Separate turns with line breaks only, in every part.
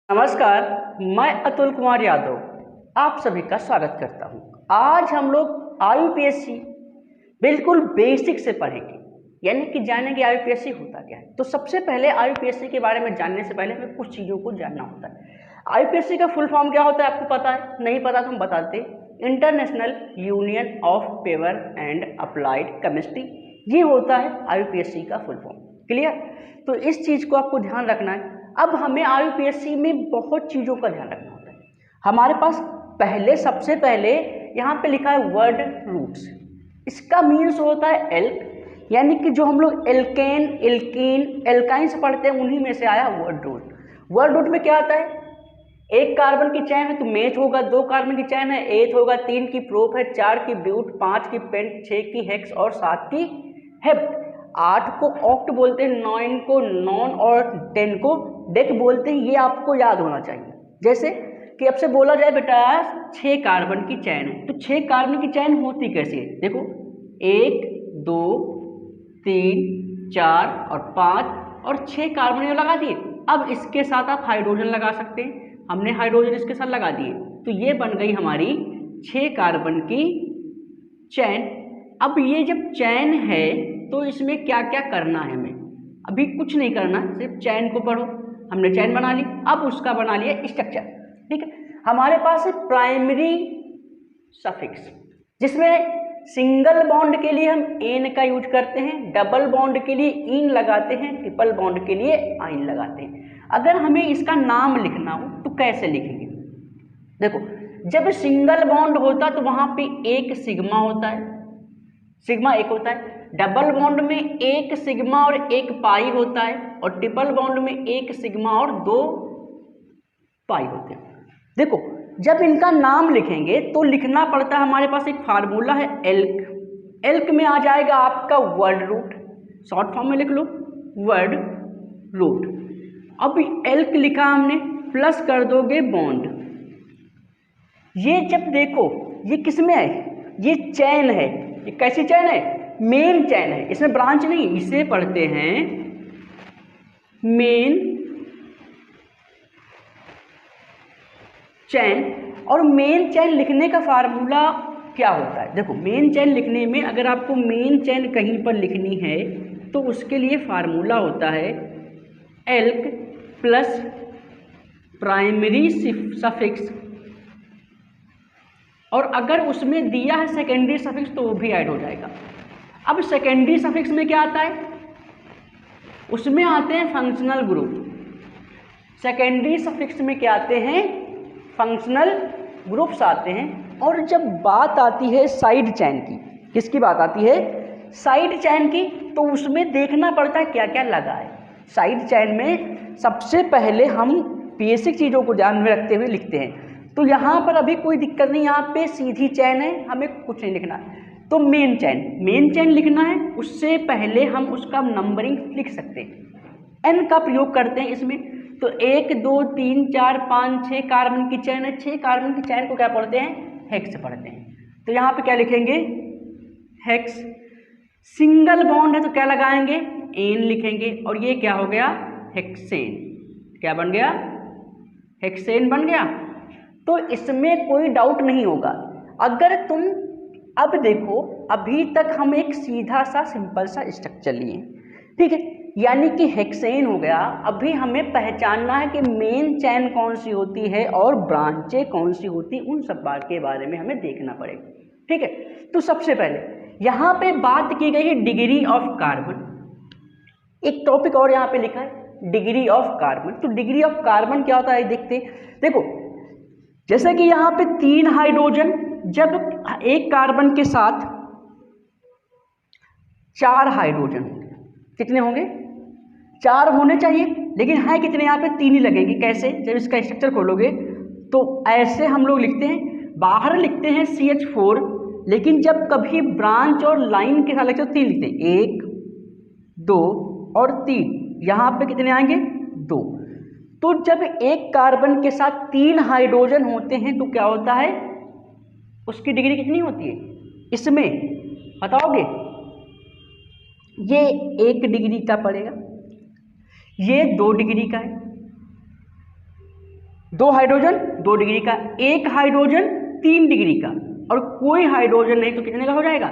नमस्कार, मैं अतुल कुमार यादव आप सभी का स्वागत करता हूं। आज हम लोग आईयूपीएससी बिल्कुल बेसिक से पढ़ेंगे, यानी कि जानेंगे आईयूपीएससी होता क्या है। तो सबसे पहले आईयूपीएससी के बारे में जानने से पहले हमें कुछ चीज़ों को जानना होता है। आईयूपीएससी का फुल फॉर्म क्या होता है आपको पता है? नहीं पता तो हम बताते। International union of paper and applied chemistry, ये होता है आईयूपीएससी का फुल फॉर्म। क्लियर? तो इस चीज़ को आपको ध्यान रखना है। अब हमें आईयूपीएससी में बहुत चीज़ों का ध्यान रखना होता है। हमारे पास सबसे पहले यहाँ पे लिखा है वर्ड रूट्स। इसका मीन्स होता है एल्क, यानी कि जो हम लोग एल्केन, एल्कीन, एल्काइन से पढ़ते हैं उन्हीं में से आया वर्ड रूट। वर्ड रूट में क्या आता है? एक कार्बन की चैन है तो मेथ होगा, 2 कार्बन की चैन है एथ होगा, 3 की प्रोप है, 4 की ब्यूट, 5 की पेंट, 6 की हेक्स और 7 की हेप्ट। 8 को ऑक्ट बोलते हैं, 9 को नॉन और 10 को डेक बोलते हैं। ये आपको याद होना चाहिए। जैसे कि आपसे बोला जाए बेटा 6 कार्बन की चैन है, तो 6 कार्बन की चैन होती कैसे है? देखो 1 2 3 4 और 5 और 6 कार्बन लगा दिए। अब इसके साथ आप हाइड्रोजन लगा सकते हैं। हमने हाइड्रोजन इसके साथ लगा दिए, तो ये बन गई हमारी 6 कार्बन की चैन। अब ये जब चैन है तो इसमें क्या क्या करना है हमें? अभी कुछ नहीं करना, सिर्फ चैन को पढ़ो। हमने चैन बना ली, अब उसका बना लिया स्ट्रक्चर। ठीक है, हमारे पास है प्राइमरी सफिक्स, जिसमें सिंगल बॉन्ड के लिए हम एन का यूज करते हैं, डबल बॉन्ड के लिए इन लगाते हैं, ट्रिपल बॉन्ड के लिए आइन लगाते हैं। अगर हमें इसका नाम लिखना हो तो कैसे लिखेंगे? देखो, जब सिंगल बॉन्ड होता तो वहां पे एक सिग्मा होता है, सिग्मा एक होता है। डबल बॉन्ड में एक सिग्मा और एक पाई होता है, और ट्रिपल बॉन्ड में एक सिग्मा और 2 पाई होते हैं। देखो, जब इनका नाम लिखेंगे तो लिखना पड़ता है, हमारे पास एक फार्मूला है एल्क। एल्क में आ जाएगा आपका वर्ड रूट, शॉर्ट फॉर्म में लिख लो वर्ड रूट। अब एल्क लिखा हमने, प्लस कर दोगे बॉन्ड। ये जब देखो ये किसमें है? ये चैन है। ये कैसी चैन है? मेन चैन है, इसमें ब्रांच नहीं। इसे पढ़ते हैं मेन चैन। और मेन चैन लिखने का फार्मूला क्या होता है? देखो, मेन चैन लिखने में अगर आपको मेन चैन कहीं पर लिखनी है तो उसके लिए फार्मूला होता है एल्क प्लस प्राइमरी सफिक्स, और अगर उसमें दिया है सेकेंडरी सफिक्स तो वो भी ऐड हो जाएगा। अब सेकेंडरी सफिक्स में क्या आता है? उसमें आते हैं फंक्शनल ग्रुप। सेकेंडरी सफिक्स में क्या आते हैं? फंक्शनल ग्रुप्स आते हैं। और जब बात आती है साइड चैन की, किसकी बात आती है? साइड चैन की, तो उसमें देखना पड़ता है क्या क्या लगा है। साइड चैन में सबसे पहले हम बेसिक चीज़ों को ध्यान में रखते हुए लिखते हैं। तो यहाँ पर अभी कोई दिक्कत नहीं, यहाँ पे सीधी चैन है, हमें कुछ नहीं लिखना। तो मेन चैन लिखना है, उससे पहले हम उसका नंबरिंग लिख सकते हैं। एन का प्रयोग करते हैं इसमें। तो 1 2 3 4 5 6 कार्बन की चैन है। 6 कार्बन की चैन को क्या पढ़ते हैं? हेक्स पढ़ते हैं। तो यहाँ पे क्या लिखेंगे? हेक्स। सिंगल बॉन्ड है तो क्या लगाएंगे? एन लिखेंगे। और ये क्या हो गया? हेक्सेन। क्या बन गया? हेक्सेन बन गया। तो इसमें कोई डाउट नहीं होगा। अगर तुम अब देखो, अभी तक हम एक सीधा सा सिंपल सा स्ट्रक्चर लिए, ठीक है, यानी कि हेक्सेन हो गया। अभी हमें पहचानना है कि मेन चैन कौन सी होती है और ब्रांचें कौन सी होती, उन सब बात के बारे में हमें देखना पड़ेगा। ठीक है, तो सबसे पहले यहाँ पे बात की गई है डिग्री ऑफ कार्बन। एक टॉपिक और यहाँ पे लिखा है डिग्री ऑफ कार्बन। तो डिग्री ऑफ कार्बन क्या होता है देखते। देखो, जैसे कि यहाँ पे 3 हाइड्रोजन, जब एक कार्बन के साथ 4 हाइड्रोजन, कितने होंगे? 4 होने चाहिए, लेकिन है कितने? यहाँ पे 3 ही लगेंगे। कैसे? जब इसका स्ट्रक्चर खोलोगे तो ऐसे हम लोग लिखते हैं, बाहर लिखते हैं CH4, लेकिन जब कभी ब्रांच और लाइन के साथ लगते तो 3 लिखते हैं, 1 2 और 3। यहाँ पे कितने आएंगे? 2। तो जब एक कार्बन के साथ 3 हाइड्रोजन होते हैं तो क्या होता है? उसकी डिग्री कितनी होती है? इसमें बताओगे? ये 1 डिग्री का पड़ेगा, ये 2 डिग्री का है, 2 हाइड्रोजन 2 डिग्री का, 1 हाइड्रोजन 3 डिग्री का, और कोई हाइड्रोजन नहीं तो कितने का हो जाएगा,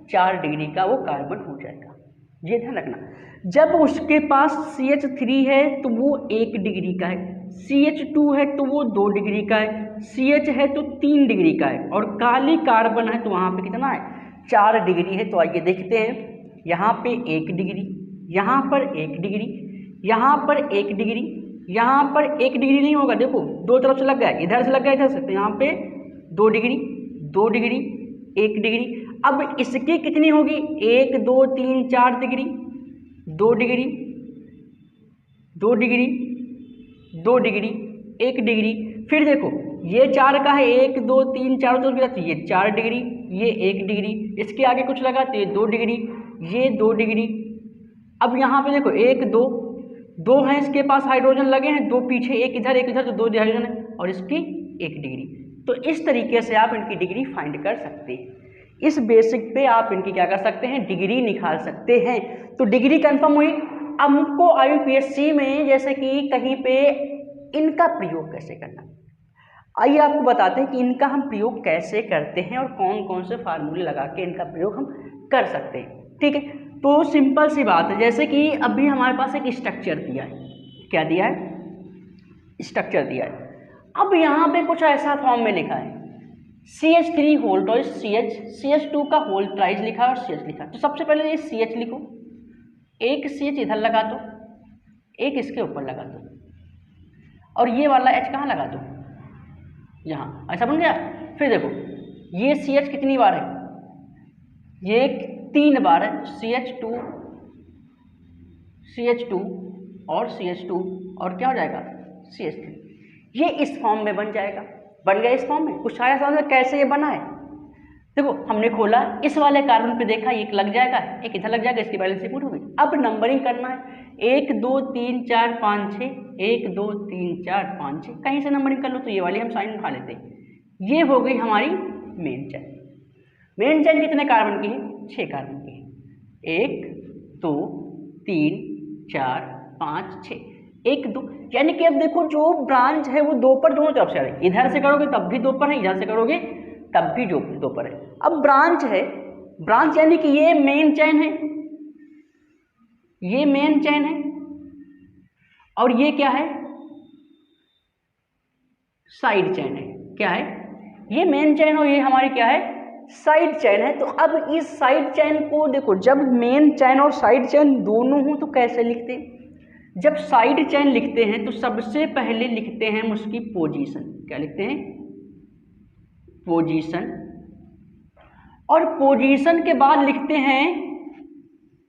4 डिग्री का वो कार्बन हो जाएगा। ये ध्यान रखना, जब उसके पास CH3 है तो वो 1 डिग्री का है, CH2 है तो वो 2 डिग्री का है, CH है तो 3 डिग्री का है, और काली कार्बन है तो वहाँ पे कितना है, 4 डिग्री है। तो आइए देखते हैं, यहाँ पे 1 डिग्री, यहाँ पर 1 डिग्री, यहाँ पर 1 डिग्री, यहाँ पर 1 डिग्री नहीं होगा, देखो दो तरफ से लग गया, इधर से लग गया इधर से, तो यहाँ पे 2 डिग्री 2 डिग्री 1 डिग्री। अब इसकी कितनी होगी, 1 2 3 4 degree, 2 degree 2 degree 2 degree 1 degree. फिर देखो ये 4 का है, 1 2 3 4 तो ये 4 डिग्री, ये 1 डिग्री, इसके आगे कुछ लगा तो ये 2 डिग्री, ये 2 डिग्री। अब यहाँ पे देखो 1 2 2 हैं इसके पास हाइड्रोजन लगे हैं, 2 पीछे, एक इधर तो 2 हाइड्रोजन है, और इसकी 1 डिग्री। तो इस तरीके से आप इनकी डिग्री फाइंड कर सकते हैं। इस बेसिक पे आप इनकी क्या कर सकते हैं, डिग्री निकाल सकते हैं। तो डिग्री कंफर्म हुई। अब हमको IUPAC में जैसे कि कहीं पे इनका प्रयोग कैसे करना, आइए आपको बताते हैं कि इनका हम प्रयोग कैसे करते हैं और कौन कौन से फार्मूले लगा के इनका प्रयोग हम कर सकते हैं। ठीक है, तो सिंपल सी बात है, जैसे कि अभी हमारे पास एक स्ट्रक्चर दिया है, क्या दिया है, स्ट्रक्चर दिया है। अब यहाँ पे कुछ ऐसा फॉर्म में लिखा है CH3 whole twice CH, CH2 का होल ट्राइस लिखा है और CH लिखा है। तो सबसे पहले ये CH लिखो, एक CH इधर लगा दो, एक इसके ऊपर लगा दो, और ये वाला H कहाँ लगा दो, यहाँ, ऐसा बन गया। फिर देखो ये CH कितनी बार है, ये 3 बार है, CH2 और CH2 और क्या हो जाएगा, CH3। ये इस फॉर्म में बन जाएगा, बन गया इस फॉर्म में। कुछ आया समझ कैसे ये बना है, देखो हमने खोला, इस वाले कार्बन पे देखा, एक लग जाएगा, एक इधर लग जाएगा, इसकी बैलेंस रिपोर्ट हो गई। अब नंबरिंग करना है, 1 2 3 4 5 6, 1 2 3 4 5 6, कहीं से नंबरिंग कर लो, तो ये वाली हम साइन उठा लेते हैं। ये हो गई हमारी मेन चेन। मेन चेन कितने कार्बन की है, 6 कार्बन की है, 1 2 3 4 5 6, 1 2, यानी कि अब देखो जो ब्रांच है वो 2 पर दोनों तरफ से आ रही है, इधर से करोगे तब भी 2 पर है, इधर से करोगे तब भी 2 पर है। अब ब्रांच है, ब्रांच यानी कि ये मेन चेन है, ये मेन चेन है, और ये क्या है, साइड चेन है। क्या है, ये मेन चेन और ये हमारी क्या है, साइड चेन है। तो अब इस साइड चेन को देखो, जब मेन चेन और साइड चेन दोनों हो तो कैसे लिखते हैं, जब साइड चेन लिखते हैं तो सबसे पहले लिखते हैं उसकी पोजीशन, क्या लिखते हैं, पोजीशन, और पोजीशन के बाद लिखते हैं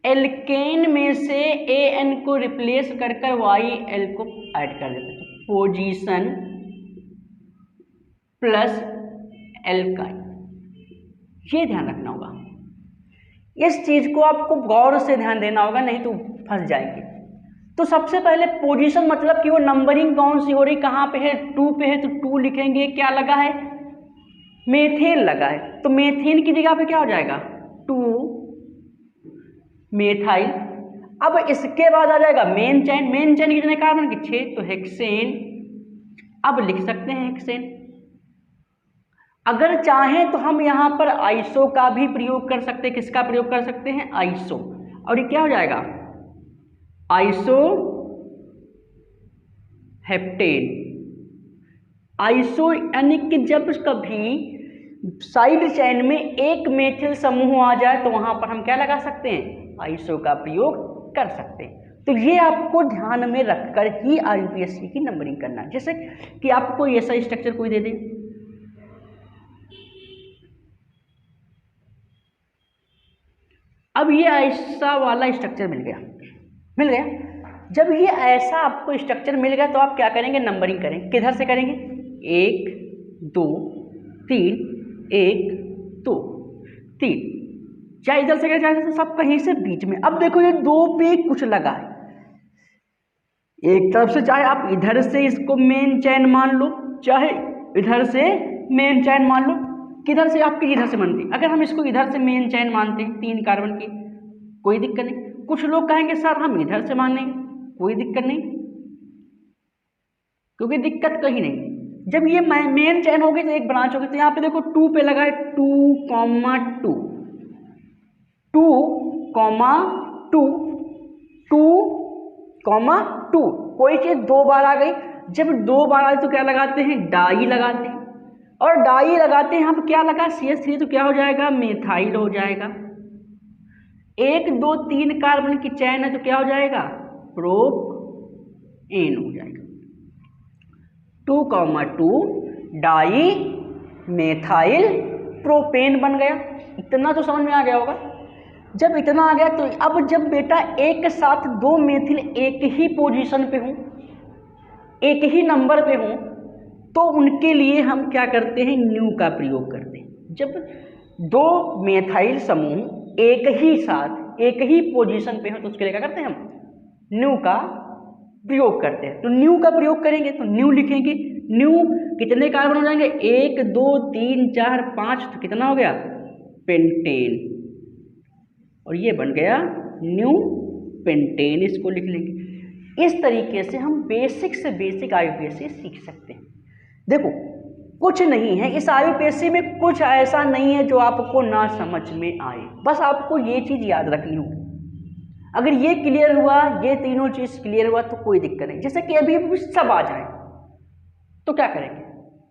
एल्केन में से AN को रिप्लेस कर YL को ऐड कर देते हैं, तो पोजीशन प्लस एल्काइन। ये ध्यान रखना होगा, इस चीज को आपको गौर से ध्यान देना होगा, नहीं तो फंस जाएंगे। तो सबसे पहले पोजीशन मतलब कि वो नंबरिंग कौन सी हो रही, कहाँ पे है, 2 पे है तो 2 लिखेंगे। क्या लगा है, मेथेन लगा है, तो मेथेन की जगह पे क्या हो जाएगा, 2 मेथाइल। अब इसके बाद आ जाएगा मेन चेन, मेन चेन कितने कार्बन की, 6, तो हेक्सेन। अब लिख सकते हैं हेक्सेन। अगर चाहें तो हम यहाँ पर आइसो का भी प्रयोग कर सकते हैं, किसका प्रयोग कर सकते हैं, आइसो, और ये क्या हो जाएगा, आइसो हेप्टेन। आइसो यानी कि जब कभी साइड चेन में एक मेथिल समूह आ जाए तो वहां पर हम क्या लगा सकते हैं, आइसो का प्रयोग कर सकते हैं। तो ये आपको ध्यान में रखकर ही IUPAC की नंबरिंग करना है। जैसे कि आपको ऐसा स्ट्रक्चर कोई दे दे, अब ये ऐसा वाला स्ट्रक्चर मिल गया। जब ये ऐसा आपको स्ट्रक्चर मिल गया तो आप क्या करेंगे, नंबरिंग करेंगे। किधर से करेंगे, 1 2 3 1 2 3, चाहे इधर से करें चाहे इधर से, सब कहीं से बीच में। अब देखो ये 2 पे कुछ लगा है एक तरफ से, चाहे आप इधर से इसको मेन चैन मान लो, चाहे इधर से मेन चैन मान लो, किधर से आपकी इधर से बनती। अगर हम इसको इधर से मेन चैन मानते हैं 3 कार्बन की, कोई दिक्कत नहीं। कुछ लोग कहेंगे सर हम इधर से मानेंगे, कोई दिक्कत नहीं, क्योंकि दिक्कत कहीं नहीं। जब ये मेन चैन होगी तो एक ब्रांच होगी, तो यहाँ पे देखो 2 पे लगा है 2,2 2,2 2,2 कोई चीज 2 बार आ गई। जब 2 बार आई तो क्या लगाते हैं, डाई लगाते हैं, और डाई लगाते हैं हम क्या लगा CH3, तो क्या हो जाएगा, मेथाइल हो जाएगा। 1 2 3 कार्बन की चैन है तो क्या हो जाएगा, प्रोपेन हो जाएगा। 2,2 डाई मेथाइल प्रोपेन बन गया। इतना तो समझ में आ गया होगा। जब इतना आ गया तो अब जब बेटा एक साथ 2 मेथिल एक ही पोजीशन पे हों, एक ही नंबर पे हों, तो उनके लिए हम क्या करते हैं, न्यू का प्रयोग करते हैं। जब 2 मेथाइल समूह एक ही साथ एक ही पोजीशन पे हो तो उसके लिए क्या करते हैं, हम न्यू का प्रयोग करते हैं। तो न्यू का प्रयोग करेंगे तो न्यू लिखेंगे। न्यू कितने कार्बन हो जाएंगे, 1 2 3 4 5, तो कितना हो गया, पेंटेन, और ये बन गया न्यू पेंटेन। इसको लिख लेंगे। इस तरीके से हम बेसिक से बेसिक IUPAC सीख सकते हैं। देखो कुछ नहीं है इस IUPAC में, कुछ ऐसा नहीं है जो आपको ना समझ में आए, बस आपको ये चीज याद रखनी होगी। अगर ये क्लियर हुआ, ये तीनों चीज क्लियर हुआ तो कोई दिक्कत नहीं। जैसे कि अभी सब आ जाए तो क्या करेंगे,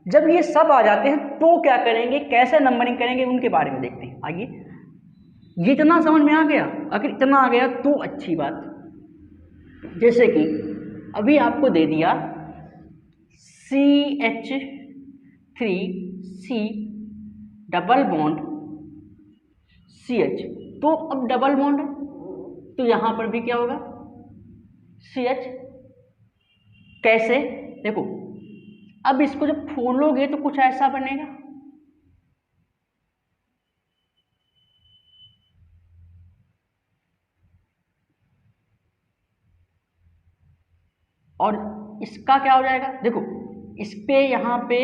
जब ये सब आ जाते हैं तो क्या करेंगे, कैसे नंबरिंग करेंगे, उनके बारे में देखते हैं। आइए, ये इतना समझ में आ गया, अगर इतना आ गया तो अच्छी बात। जैसे कि अभी आपको दे दिया CH3C डबल बॉन्ड CH, तो अब डबल बॉन्ड है तो यहां पर भी क्या होगा, CH। कैसे, देखो अब इसको जब खोलोगे तो कुछ ऐसा बनेगा, और इसका क्या हो जाएगा, देखो इस पे यहाँ पे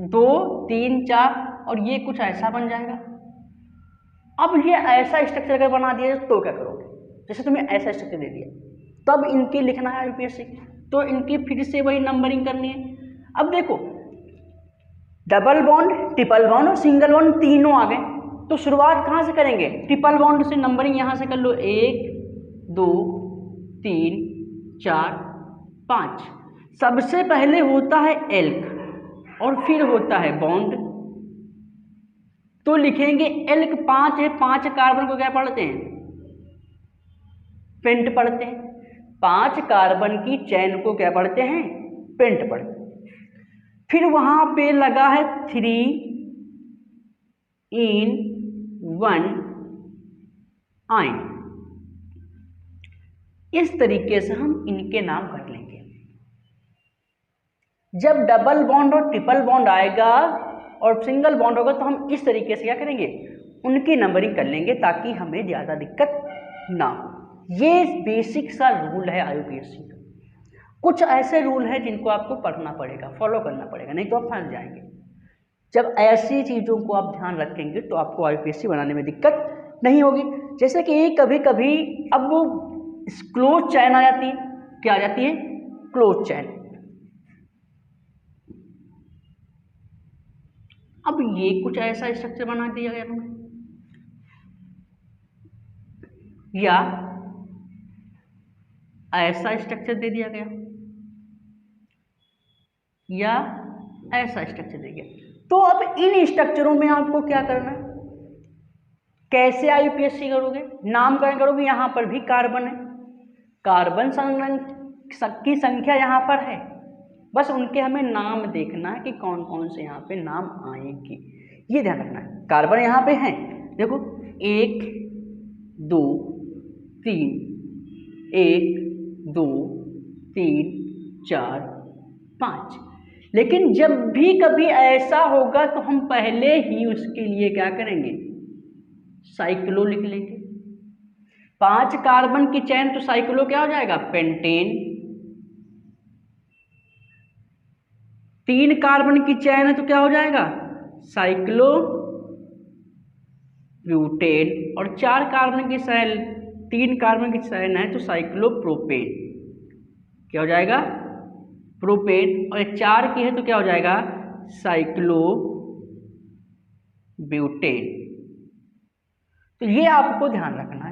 2 3 4 और ये कुछ ऐसा बन जाएगा। अब ये ऐसा स्ट्रक्चर अगर बना दिया तो क्या करोगे, जैसे तुम्हें ऐसा स्ट्रक्चर दे दिया, तब इनकी लिखना है IUPAC, तो इनकी फिर से वही नंबरिंग करनी है। अब देखो डबल बॉन्ड, ट्रिपल बॉन्ड और सिंगल बॉन्ड तीनों आ गए, तो शुरुआत कहाँ से करेंगे, ट्रिपल बॉन्ड से नंबरिंग यहाँ से कर लो, 1 2 3 4 5। सबसे पहले होता है एल्क और फिर होता है बॉन्ड, तो लिखेंगे एल्क 5 है, 5 कार्बन को क्या पढ़ते हैं, पेंट पढ़ते हैं। 5 कार्बन की चैन को क्या पढ़ते हैं, पेंट पढ़ते हैं। फिर वहां पे लगा है 3 in 1 आयन। इस तरीके से हम इनके नाम कर लेंगे। जब डबल बॉन्ड और ट्रिपल बॉन्ड आएगा और सिंगल बॉन्ड होगा तो हम इस तरीके से क्या करेंगे, उनकी नंबरिंग कर लेंगे ताकि हमें ज़्यादा दिक्कत ना हो। ये बेसिक सा रूल है IUPAC का। कुछ ऐसे रूल हैं जिनको आपको पढ़ना पड़ेगा, फॉलो करना पड़ेगा, नहीं तो आप फंस जाएंगे। जब ऐसी चीज़ों को आप ध्यान रखेंगे तो आपको IUPAC बनाने में दिक्कत नहीं होगी। जैसे कि कभी कभी अब क्लोज चैन आ जाती है, क्या आ जाती है, क्लोज चैन। अब ये कुछ ऐसा स्ट्रक्चर बना दिया गया हमें, या ऐसा स्ट्रक्चर दे दिया गया, या ऐसा स्ट्रक्चर दे दिया। तो अब इन स्ट्रक्चरों में आपको क्या करना है, कैसे IUPAC करोगे, नामकरण करोगे। यहां पर भी कार्बन है, कार्बन की संख्या यहां पर है, बस उनके हमें नाम देखना है कि कौन कौन से यहाँ पे नाम आएंगे, ये ध्यान रखना है। कार्बन यहाँ पे हैं, देखो 1 2 3 1 2 3 4 5। लेकिन जब भी कभी ऐसा होगा तो हम पहले ही उसके लिए क्या करेंगे, साइक्लो लिख लेंगे। 5 कार्बन की चैन तो साइक्लो क्या हो जाएगा, पेंटेन। 3 कार्बन की चैन है तो क्या हो जाएगा, साइक्लो ब्यूटेन। और 4 कार्बन की चैन, 3 कार्बन की चैन है तो साइक्लो प्रोपेन, क्या हो जाएगा, प्रोपेन, और 4 की है तो क्या हो जाएगा साइक्लोब्यूटेन। तो ये आपको ध्यान रखना है।